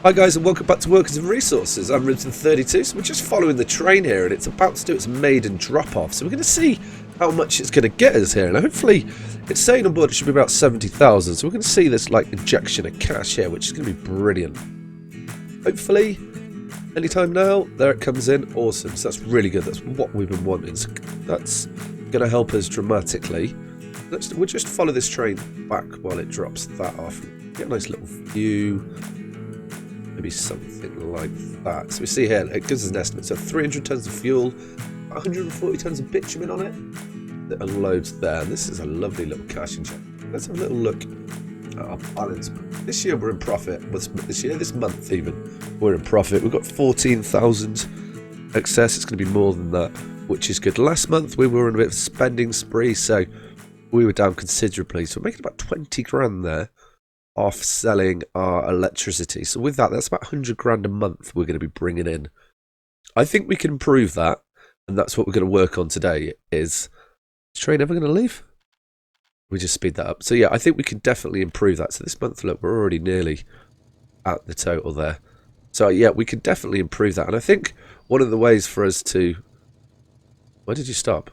Hi guys and welcome back to Workers and Resources. I'm Rimson32, so we're just following the train here and it's about to do its maiden drop off. So we're going to see how much it's going to get us here, and hopefully it's saying on board it should be about 70,000. So we're going to see this like injection of cash here, which is going to be brilliant. Hopefully anytime now. There it comes in. Awesome. So that's really good. That's what we've been wanting. So that's going to help us dramatically. We'll just follow this train back while it drops that off. Get a nice little view. Maybe something like that. So we see here, it gives us an estimate. So 300 tons of fuel, 140 tons of bitumen on it. It unloads there. And this is a lovely little cash injection. Let's have a little look at our balance. This year we're in profit. This month even, we're in profit. We've got 14,000 excess. It's going to be more than that, which is good. Last month we were on a bit of a spending spree, so we were down considerably. So we're making about 20 grand there off selling our electricity. So with that, that's about 100 grand a month we're going to be bringing in. I think we can improve that, and that's what we're going to work on today. Is the train ever going to leave? We just speed that up. So yeah, I think we can definitely improve that. So this month, look, we're already nearly at the total there. So yeah, we can definitely improve that. And I think one of the ways for us to... Why did you stop?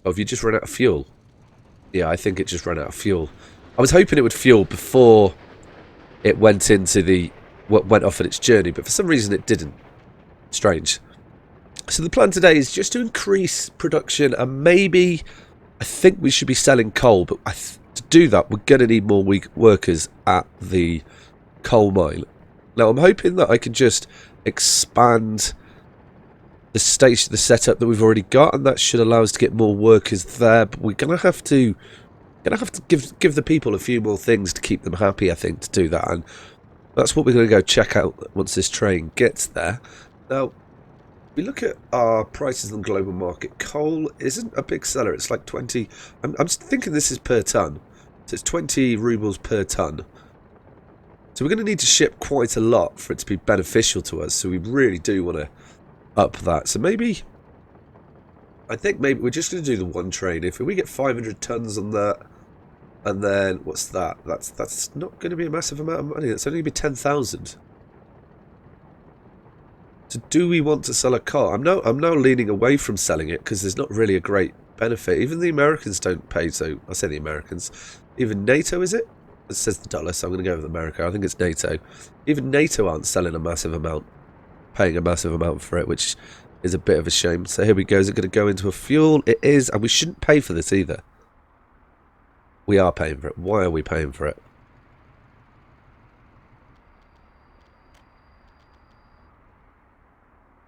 Oh, have you just run out of fuel? Yeah, I think it just ran out of fuel. I was hoping it would fuel before it went into went off on its journey, but for some reason it didn't. Strange. So the plan today is just to increase production, and maybe I think we should be selling coal, but to do that we're going to need more workers at the coal mine. Now I'm hoping that I can just expand the station, the setup that we've already got, and that should allow us to get more workers there, but we're going to have to give the people a few more things to keep them happy, I think, to do that. And that's what we're going to go check out once this train gets there. Now, we look at our prices on the global market. Coal isn't a big seller. It's like 20... I'm thinking this is per tonne. So it's 20 rubles per tonne. So we're going to need to ship quite a lot for it to be beneficial to us. So we really do want to up that. So maybe... I think maybe we're just going to do the one train. If we get 500 tonnes on that... And then, what's that? That's not going to be a massive amount of money. That's only going to be 10,000. So do we want to sell a car? I'm now leaning away from selling it because there's not really a great benefit. Even the Americans don't pay, so I say the Americans. Even NATO, is it? It says the dollar, so I'm going to go with America. I think it's NATO. Even NATO aren't selling a massive amount, paying a massive amount for it, which is a bit of a shame. So here we go. Is it going to go into a fuel? It is, and we shouldn't pay for this either. We are paying for it. Why are we paying for it?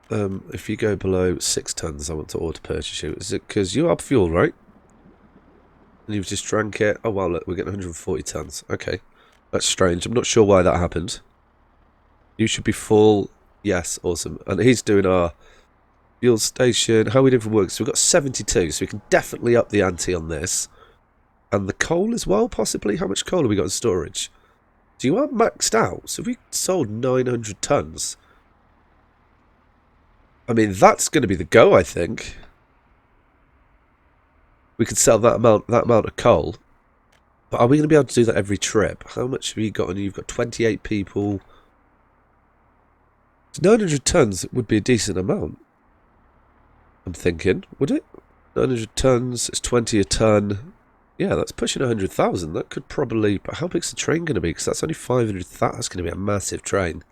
If you go below 6 tonnes, I want to auto purchase you. Is it because you are fuel, right? And you've just drank it. Oh, wow, look, we're getting 140 tonnes. Okay. That's strange. I'm not sure why that happened. You should be full. Yes, awesome. And he's doing our fuel station. How are we doing for work? So we've got 72, so we can definitely up the ante on this. And the coal as well, possibly. How much coal have we got in storage? So you are maxed out. So we sold 900 tonnes. I mean, that's going to be the go, I think. We could sell that amount of coal. But are we going to be able to do that every trip? How much have you got? And you've got 28 people. So 900 tonnes would be a decent amount. I'm thinking, would it? 900 tonnes, it's 20 a tonne. Yeah, that's pushing 100,000. That could probably... But how big's the train going to be? Because that's only 500. That's going to be a massive train.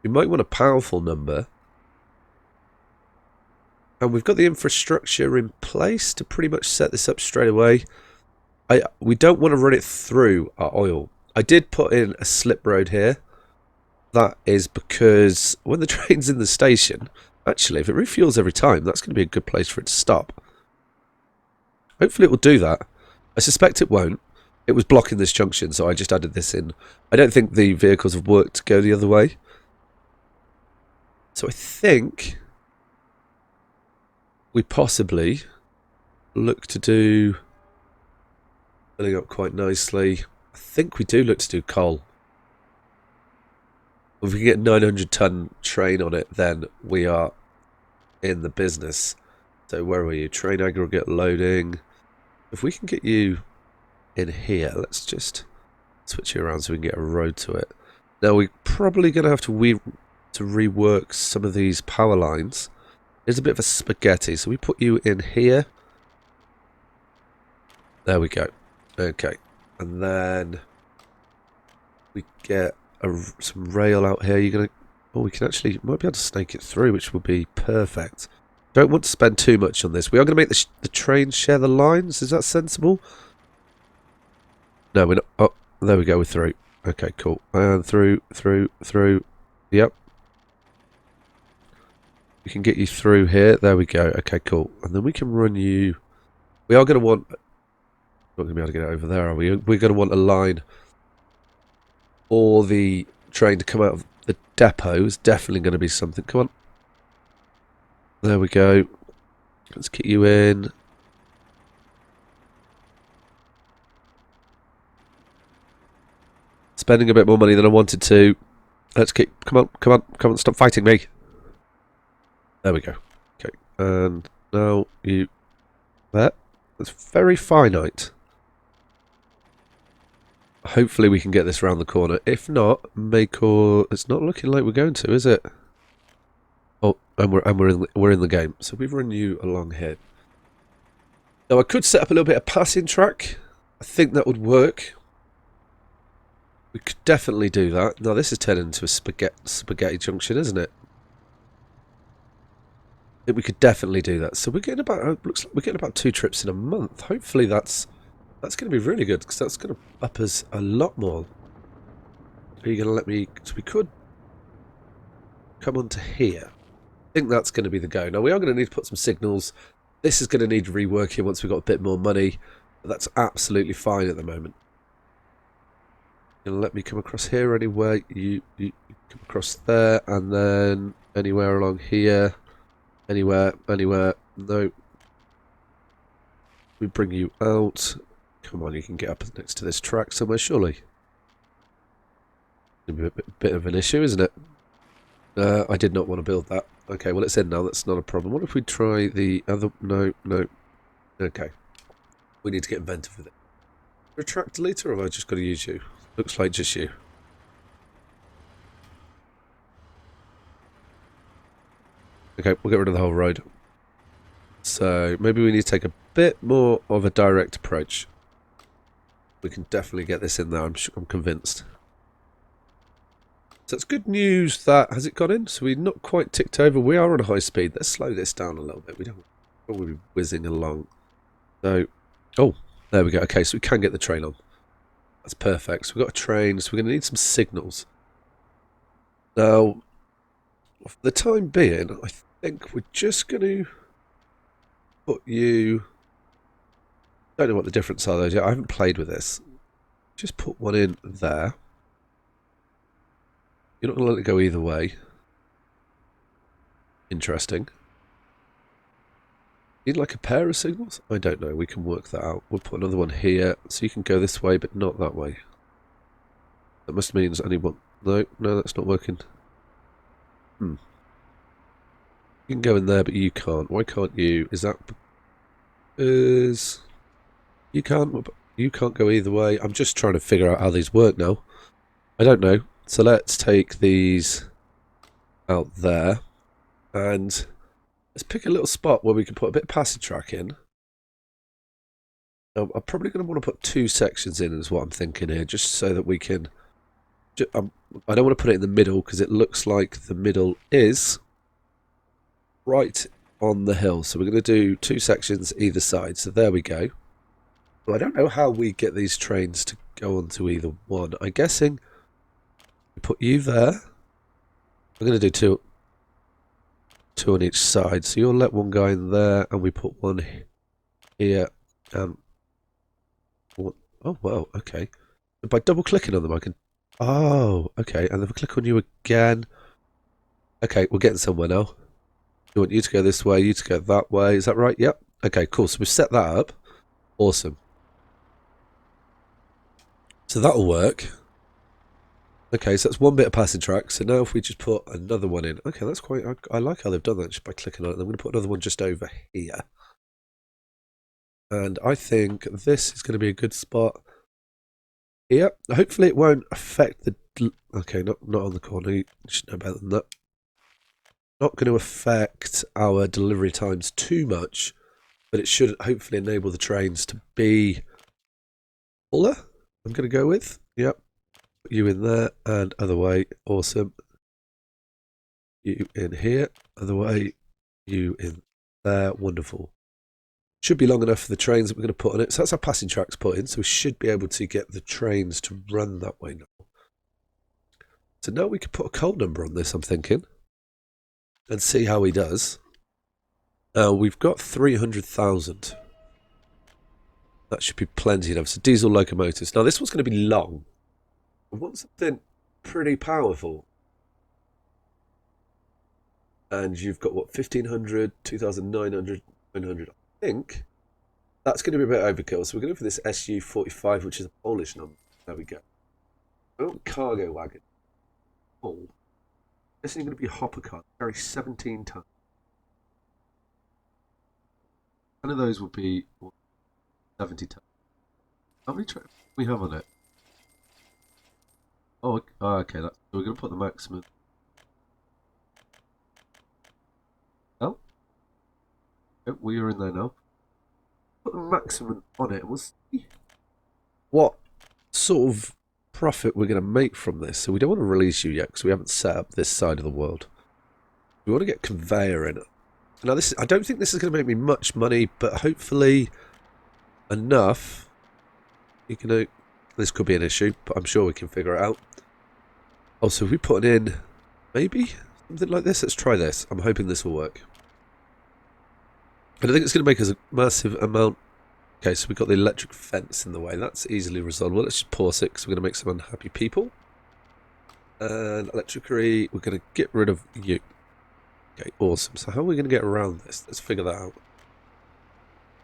We might want a powerful number. And we've got the infrastructure in place to pretty much set this up straight away. We don't want to run it through our oil. I did put in a slip road here. That is because when the train's in the station... Actually, if it refuels every time, that's going to be a good place for it to stop. Hopefully it will do that. I suspect it won't. It was blocking this junction, so I just added this in. I don't think the vehicles have worked to go the other way. So I think we possibly look to do... Filling up quite nicely. I think we do look to do coal. If we can get a 900 ton train on it, then we are in the business. So where are you? Train aggregate loading. If we can get you in here, let's just switch you around so we can get a road to it. Now we're probably going to have to rework some of these power lines. There's a bit of a spaghetti, so we put you in here. There we go. Okay, and then we get some rail out here. You're gonna. Oh, we can actually might be able to snake it through, which will be perfect. Don't want to spend too much on this. We are going to make the train share the lines. Is that sensible? No, we're not. Oh, there we go. We're through. Okay, cool. And through. Yep. We can get you through here. There we go. Okay, cool. And then we can run you. We are going to want. Not going to be able to get it over there, are we? We're going to want a line for the train to come out of the depot. Is definitely going to be something. Come on. There we go. Let's get you in. Spending a bit more money than I wanted to. Let's keep. Come on. Stop fighting me. There we go. Okay. And now you. There. That's very finite. Hopefully we can get this round the corner. If not, it's not looking like we're going to, is it? Oh, and we're in the game. So we've run you along here. Now I could set up a little bit of passing track. I think that would work. We could definitely do that. Now this is turning into a spaghetti junction, isn't it? I think we could definitely do that. So we're getting about looks like we're getting about 2 trips in a month. Hopefully that's going to be really good, because that's going to up us a lot more. Are you going to let me... So we could come on to here. I think that's going to be the go. Now, we are going to need to put some signals. This is going to need reworking once we've got a bit more money. But that's absolutely fine at the moment. You're going to let me come across here anywhere. You come across there, and then anywhere along here. Anywhere. No. We bring you out. Come on, you can get up next to this track somewhere, surely. It's a bit of an issue, isn't it? I did not want to build that. Okay, well, it's in now. That's not a problem. What if we try the other... No. Okay. We need to get inventive with it. Retract deleter, or have I just got to use you? Looks like just you. Okay, we'll get rid of the whole road. So, maybe we need to take a bit more of a direct approach. We can definitely get this in there, I'm convinced. So it's good news that... Has it gone in? So we're not quite ticked over. We are on high speed. Let's slow this down a little bit. We don't want to be whizzing along. So... Oh, there we go. Okay, so we can get the train on. That's perfect. So we've got a train, so we're going to need some signals. Now, for the time being, I think we're just going to put you... I don't know what the difference are those yet. I haven't played with this. Just put one in there. You're not going to let it go either way. Interesting. Need like a pair of signals? I don't know. We can work that out. We'll put another one here, so you can go this way, but not that way. That must mean there's only one. No, that's not working. You can go in there, but you can't. Why can't you? Is that... You can't go either way. I'm just trying to figure out how these work now. I don't know. So let's take these out there. And let's pick a little spot where we can put a bit of passage track in. Now, I'm probably going to want to put 2 sections in, is what I'm thinking here, just so that we can... I don't want to put it in the middle, because it looks like the middle is right on the hill. So we're going to do 2 sections either side. So there we go. Well, I don't know how we get these trains to go onto either one. I'm guessing we put you there. I'm going to do two on each side. So you'll let one go in there, and we put one here. Oh, wow, okay. By double clicking on them, I can... Oh, okay. And then if I click on you again... Okay, we're getting somewhere now. We want you to go this way, you to go that way. Is that right? Yep. Okay, cool. So we've set that up. Awesome. So that'll work. Okay, so that's one bit of passing track. So now if we just put another one in. Okay, that's quite... I like how they've done that just by clicking on it. I'm going to put another one just over here. And I think this is going to be a good spot here. Hopefully it won't affect the Okay, not on the corner. You should know better than that. Not going to affect our delivery times too much, but it should hopefully enable the trains to be fuller. I'm going to go with. Yep. Put you in there and other way. Awesome. You in here. Other way. You in there. Wonderful. Should be long enough for the trains that we're going to put on it. So that's our passing tracks put in. So we should be able to get the trains to run that way now. So now we could put a coal number on this, I'm thinking, and see how he does. We've got 300,000. That should be plenty enough. So diesel locomotives. Now this one's going to be long. I want something pretty powerful. And you've got what, 1,500, 2,900, 900. I think that's going to be a bit overkill. So we're going for this SU-45, which is a Polish number. There we go. I want cargo wagon. Oh, this is going to be a hopper car. Carry 17 tons. One of those will be 70 tons. How many trucks do we have on it? Oh, okay. So we're going to put the maximum. Oh, we are in there now. Put the maximum on it. We'll see what sort of profit we're going to make from this. So we don't want to release you yet because we haven't set up this side of the world. We want to get conveyor in it. Now I don't think this is going to make me much money, but hopefully enough. This could be an issue, but I'm sure we can figure it out. Also, if we put it in maybe something like this, let's try this. I'm hoping this will work. I don't think it's going to make us a massive amount. Okay, so we've got the electric fence in the way. That's easily resolved. Well, let's just pause it because we're going to make some unhappy people. And electricity, we're going to get rid of you. Okay, awesome. So how are we going to get around this? Let's figure that out.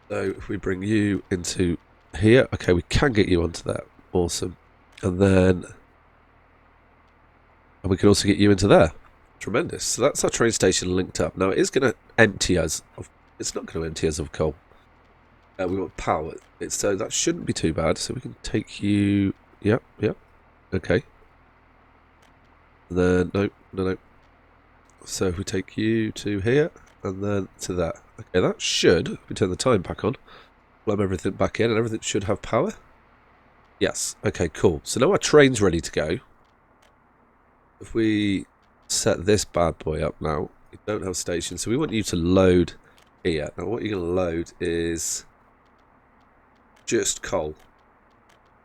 So if we bring you into here, okay, we can get you onto that. Awesome. And then we can also get you into there. Tremendous. So that's our train station linked up. Now it is going to empty us. It's not going to empty us of coal. We want power. So that shouldn't be too bad. So we can take you. Yep. Okay. And then no. So if we take you to here and then to that. Okay, that should. If we turn the time back on, plug everything back in, and everything should have power. Yes. Okay. Cool. So now our train's ready to go. If we set this bad boy up now, we don't have stations, so we want you to load here. Now what you're going to load is just coal.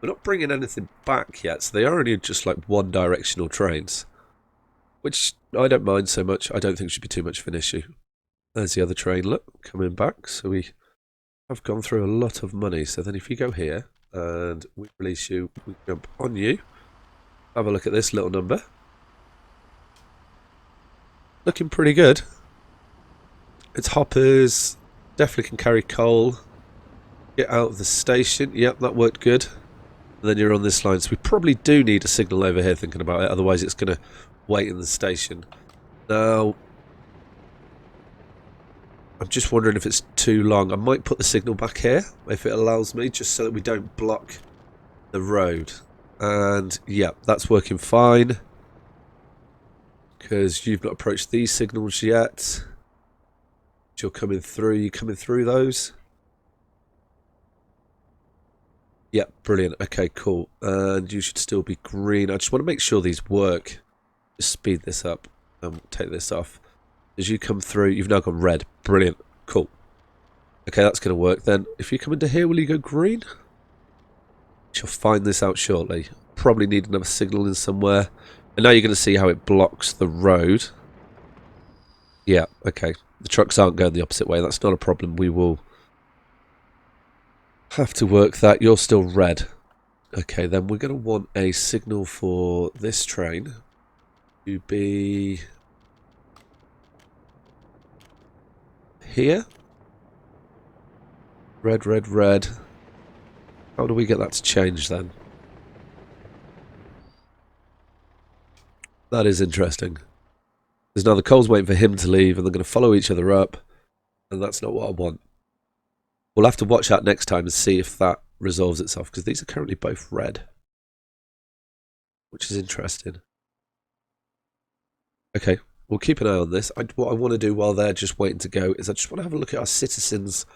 We're not bringing anything back yet, so they are only just like one directional trains, which I don't mind so much. I don't think should be too much of an issue. There's the other train, look, coming back. So we have gone through a lot of money. So then if you go here and we release you, we jump on you, have a look at this little number. Looking pretty good. It's hoppers, definitely can carry coal. Get out of the station. Yep, that worked good. And then you're on this line. So we probably do need a signal over here thinking about it. Otherwise it's going to wait in the station. Now, I'm just wondering if it's too long. I might put the signal back here if it allows me, just so that we don't block the road. And yeah, that's working fine. Because you've not approached these signals yet. You're coming through. You coming through those? Yeah, brilliant. Okay, cool. And you should still be green. I just want to make sure these work. Just speed this up and take this off. As you come through, you've now gone red. Brilliant. Cool. Okay, that's going to work then. If you come into here, will you go green? She'll find this out shortly. Probably need another signal in somewhere. And now you're going to see how it blocks the road. Yeah, okay. The trucks aren't going the opposite way. That's not a problem. We will have to work that. You're still red. Okay, then we're going to want a signal for this train to be here. Red, red, red. How do we get that to change then? That is interesting. Because now the coal's waiting for him to leave and they're going to follow each other up. And that's not what I want. We'll have to watch that next time and see if that resolves itself. Because these are currently both red. which is interesting. Okay, we'll keep an eye on this. What I want to do while they're just waiting to go is I just want to have a look at our citizens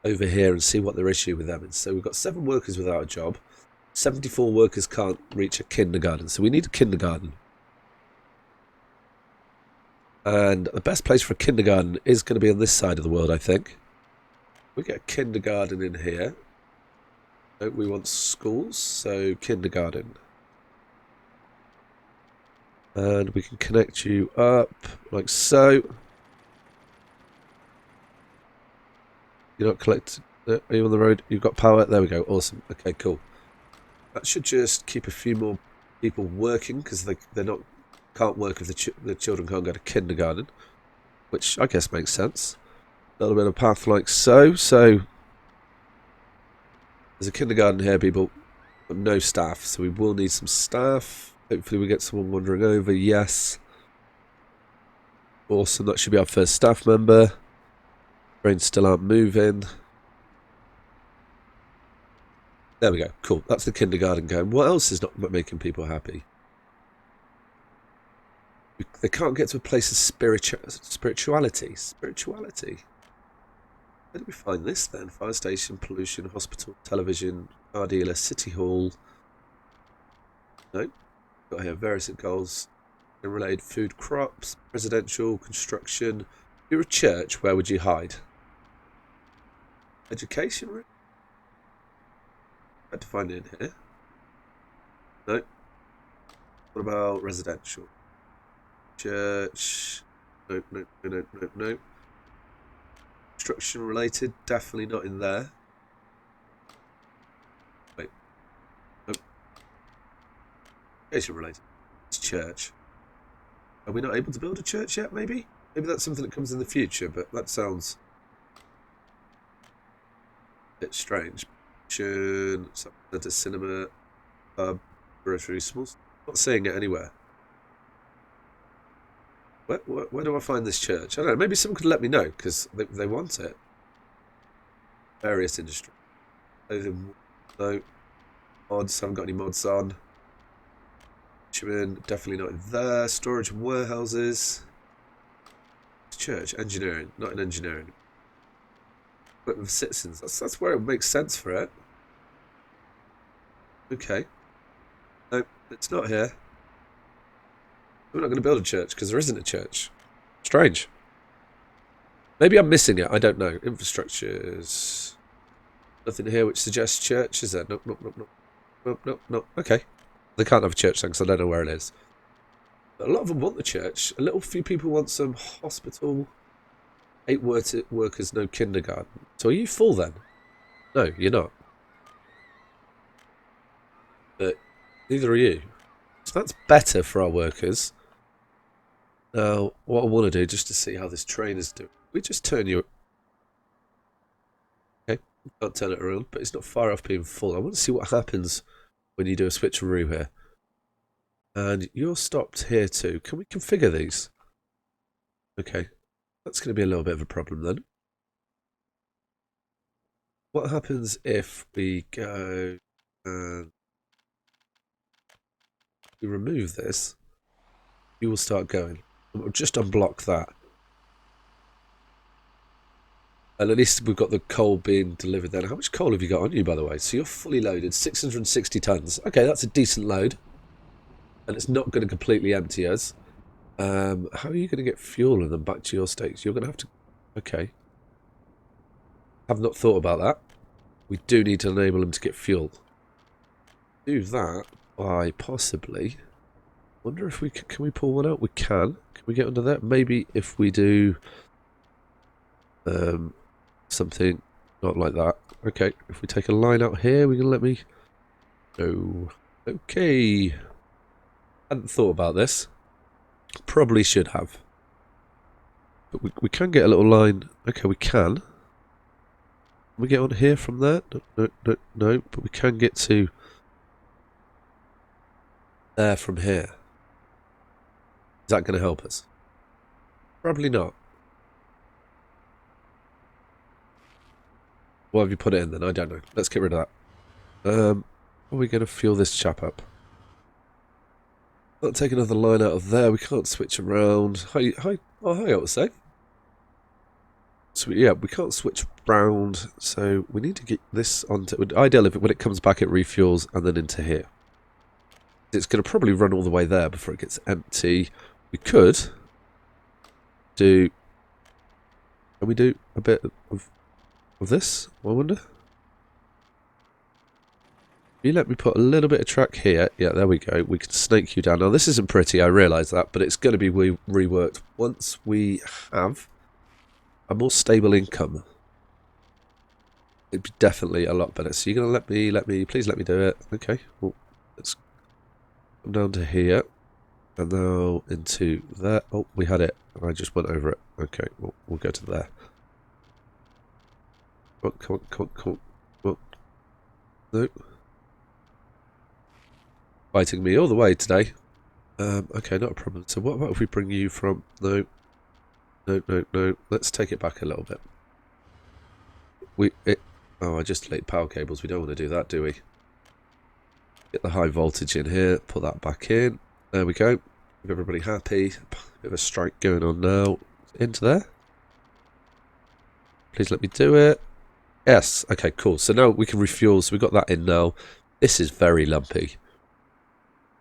over here and see what their issue with them is. So we've got 7 workers without a job. 74 workers can't reach a kindergarten, so we need a kindergarten. And the best place for a kindergarten is going to be on this side of the world, I think. We get a kindergarten in here. Don't we want schools? So kindergarten. And we can connect you up like so. You're not collected. Are you on the road? You've got power. There we go. Awesome. Okay, cool. That should just keep a few more people working because they're not can't work if the children can't go to kindergarten, which I guess makes sense. A little bit of path like so. So there's a kindergarten here, people, but no staff. So we will need some staff. Hopefully we get someone wandering over. Yes. Awesome. That should be our first staff member. Trains still aren't moving. There we go. Cool. That's the kindergarten going. What else is not making people happy? They can't get to a place of spirituality. Spirituality. Where do we find this then? Fire station, pollution, hospital, television, car dealer, city hall. No. Got here various goals. Related food crops, residential, construction. If you're a church, where would you hide? Education room? Had to find it in here. No. What about residential? Church. Nope, nope, nope, nope, nope. Construction related, definitely not in there. Wait. Nope. Education related. It's church. Are we not able to build a church yet, maybe? Maybe that's something that comes in the future, but that sounds a bit strange. Centre, cinema, pub, grocery, small. Not seeing it anywhere. Where do I find this church? I don't know. Maybe someone could let me know because they want it. Various industry. No. Mods. Haven't got any mods on. Definitely not in there. Storage and warehouses. Church. Engineering. Not in engineering. But with citizens. That's where it makes sense for it. Okay. No, it's not here. We're not going to build a church because there isn't a church. Strange. Maybe I'm missing it. I don't know. Infrastructures. Nothing here which suggests church, is there? Nope, nope, nope, nope. Nope, nope, nope. Okay. They can't have a church then because I don't know where it is. But a lot of them want the church. A little few people want some hospital. 8 workers, no kindergarten. So are you full then? No, you're not. But neither are you. So that's better for our workers. Now, what I want to do, just to see how this train is doing, we just turn you... Okay, can't turn it around, but it's not far off being full. I want to see what happens when you do a switcheroo here. And you're stopped here too. Can we configure these? Okay, that's going to be a little bit of a problem then. What happens if we go and we remove this? You will start going. We'll just unblock that. And at least we've got the coal being delivered then. How much coal have you got on you, by the way? So you're fully loaded, 660 tons. Okay, that's a decent load. And it's not going to completely empty us. How are you going to get fuel and then back to your states? You're going to have to... Okay. Have not thought about that. We do need to enable them to get fuel. Do that by possibly... Wonder if we can we pull one out? We can. Can we get under that? Maybe if we do... something not like that. Okay, if we take a line out here, we can let me go. Okay. Hadn't thought about this. Probably should have. But we can get a little line. Okay, we can. Can we get on here from there? No, but we can get to there from here. Is that going to help us? Probably not. Why have you put it in then? I don't know. Let's get rid of that. Are we going to fuel this chap up? Can't take another line out of there. We can't switch around. Hi, hi. Oh, hi, I would say. So, yeah, we can't switch round. So, we need to get this onto... Ideal if when it comes back, it refuels and then into here. It's going to probably run all the way there before it gets empty. We could do... Can we do a bit of this? I wonder. You let me put a little bit of track here. Yeah, there we go. We can snake you down. Now, this isn't pretty, I realise that, but it's going to be reworked once we have a more stable income. It'd be definitely a lot better. So you're going to please let me do it. Okay, well, let's come down to here. And now into there. Oh, we had it. I just went over it. Okay, well, we'll go to there. Oh, come on. Well, no. Fighting me all the way today. Okay, not a problem. So what about if we bring you from... No. Let's take it back a little bit. Oh, I just laid power cables. We don't want to do that, do we? Get the high voltage in here. Put that back in. There we go. Keep everybody happy. Bit of a strike going on now. Into there. Please let me do it. Yes. Okay, cool. So now we can refuel. So we've got that in now. This is very lumpy.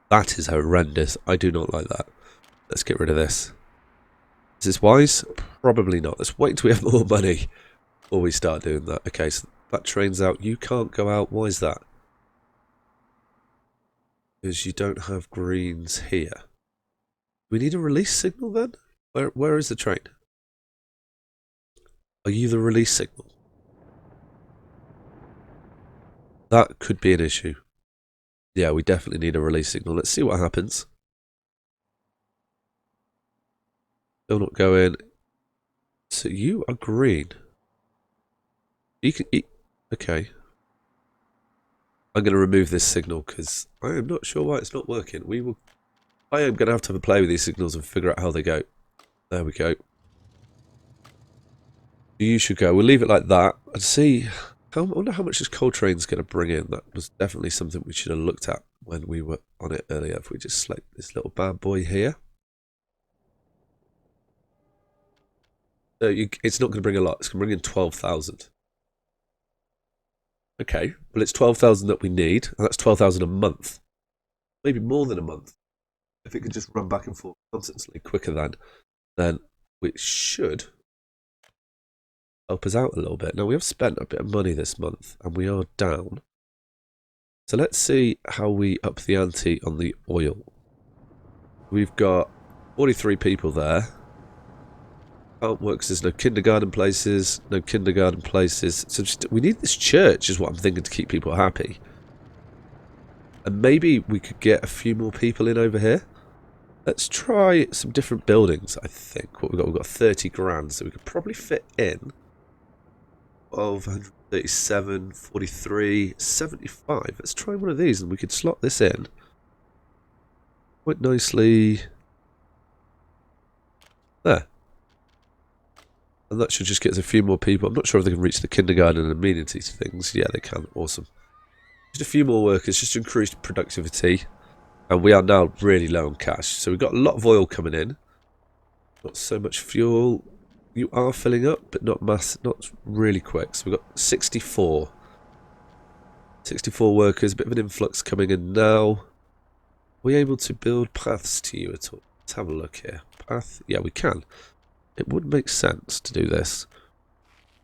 That is horrendous. I do not like that. Let's get rid of this. Is this wise? Probably not. Let's wait until we have more money before we start doing that. Okay, so that train's out. You can't go out. Why is that? Because you don't have greens here. We need a release signal then? Where is the train? Are you the release signal? That could be an issue. Yeah, we definitely need a release signal. Let's see what happens. Still not going. So you are green. You can eat. Okay. I'm going to remove this signal because I am not sure why it's not working. I am going to have a play with these signals and figure out how they go. There we go. You should go. We'll leave it like that and see. I wonder how much this coal train's going to bring in. That was definitely something we should have looked at when we were on it earlier. If we just select this little bad boy here. So it's not going to bring a lot. It's going to bring in 12,000. Okay, well it's 12,000 that we need, and that's 12,000 a month. Maybe more than a month. If it could just run back and forth constantly quicker then we should help us out a little bit. Now, we have spent a bit of money this month, and we are down. So let's see how we up the ante on the oil. We've got 43 people there. Can't work because there's no kindergarten places. So we need this church is what I'm thinking to keep people happy. And maybe we could get a few more people in over here. Let's try some different buildings, I think. What we've got 30 grand, so we could probably fit in 137, 43, 75. Let's try one of these and we could slot this in quite nicely. There. And that should just get us a few more people. I'm not sure if they can reach the kindergarten and amenities things. Yeah, they can. Awesome. Just a few more workers, just to increase productivity. And we are now really low on cash. So we've got a lot of oil coming in. Not so much fuel. You are filling up, but not really quick. So we've got 64. 64 workers, a bit of an influx coming in now. Are we able to build paths to you at all? Let's have a look here. Path? Yeah, we can. It would make sense to do this.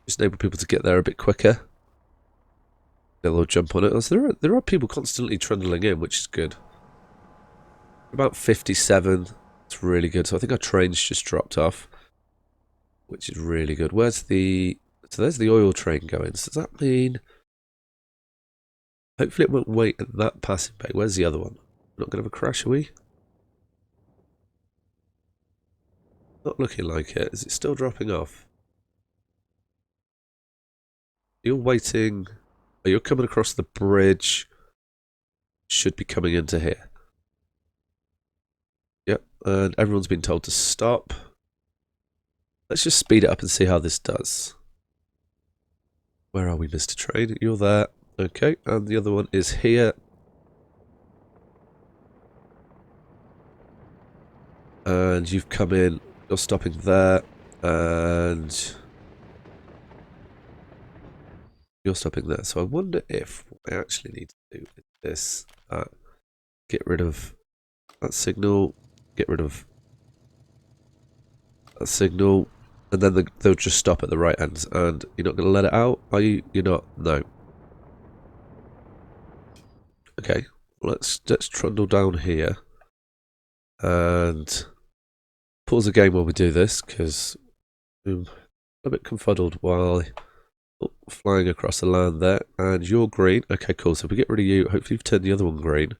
Just enable people to get there a bit quicker. They'll jump on it. So there are people constantly trundling in, which is good. About 57. It's really good. So I think our train's just dropped off, which is really good. Where's the... So there's the oil train going. So does that mean... Hopefully it won't wait at that passing bay. Where's the other one? Not going to have a crash, are we? Not looking like it. Is it still dropping off? You're waiting... Oh, you're coming across the bridge. Should be coming into here. Yep, and everyone's been told to stop. Let's just speed it up and see how this does. Where are we, Mr. Train? You're there. Okay, and the other one is here. And you've come in, you're stopping there, and you're stopping there. So I wonder if what I actually need to do is this. Get rid of that signal, get rid of that signal, and then they'll just stop at the right end. And you're not going to let it out, are you? You're not? No. Okay, let's trundle down here and pause the game while we do this, because I'm a bit confuddled while flying across the land there. And you're green. Okay, cool. So if we get rid of you, hopefully you've turned the other one green.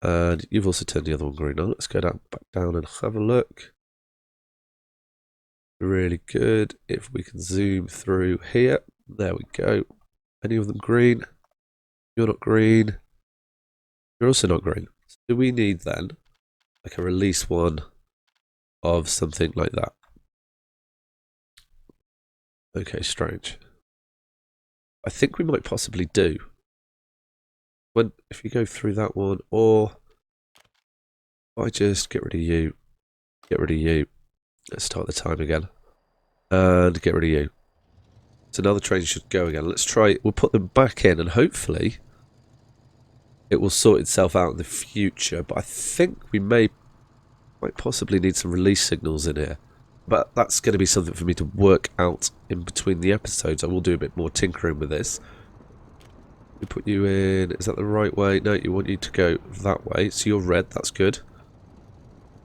And you've also turned the other one green. Now let's go down, back down and have a look. Really good. If we can zoom through here. There we go. Any of them green? You're not green. You're also not green. So do we need then like a release one of something like that? Okay, strange. I think we might possibly do. If you go through that one, or if I just get rid of you, get rid of you. Let's start the time again. And get rid of you. So now the train should go again. Let's try, we'll put them back in and hopefully it will sort itself out in the future. But I think we might possibly need some release signals in here. But that's going to be something for me to work out in between the episodes. I will do a bit more tinkering with this. We put you in, is that the right way? No, you want you to go that way. So you're red, that's good.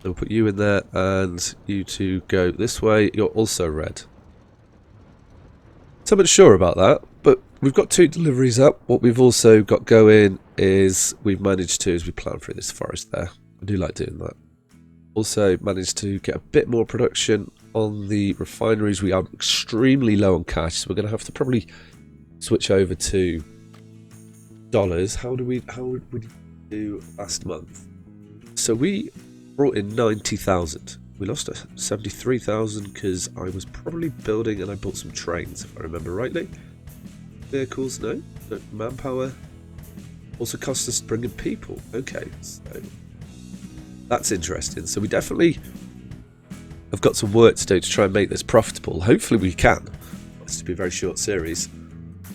We'll put you in there and you to go this way. You're also red. So I'm not sure about that, but we've got 2 deliveries up. What we've also got going is we've managed to, as we plan through this forest there, I do like doing that. Also managed to get a bit more production on the refineries. We are extremely low on cash, so we're going to have to probably switch over to dollars. How would we do last month? So we brought in 90,000. We lost 73,000 because I was probably building and I bought some trains, if I remember rightly. Vehicles, no manpower. Also cost us bringing people. Okay, so that's interesting. So we definitely have got some work to do to try and make this profitable. Hopefully we can. It's to be a very short series.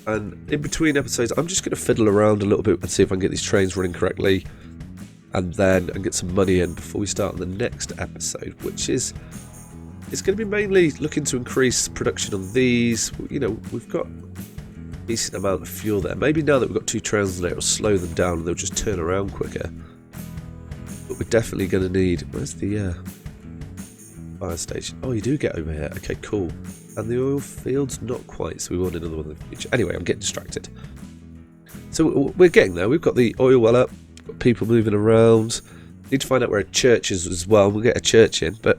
And in between episodes, I'm just going to fiddle around a little bit and see if I can get these trains running correctly. And then get some money in before we start on the next episode, which is it's going to be mainly looking to increase production on these. You know, we've got a decent amount of fuel there. Maybe now that we've got 2 trains there, it'll slow them down and they'll just turn around quicker. But we're definitely going to need... Where's the fire station? Oh, you do get over here. Okay, cool. And the oil fields, not quite, so we want another one in the future. Anyway, I'm getting distracted. So we're getting there. We've got the oil well up. Got people moving around. Need to find out where a church is as well. We'll get a church in, but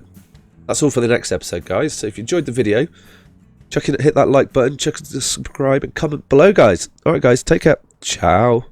that's all for the next episode, guys. So if you enjoyed the video, hit that like button, check the subscribe and comment below, guys. Alright guys, take care. Ciao.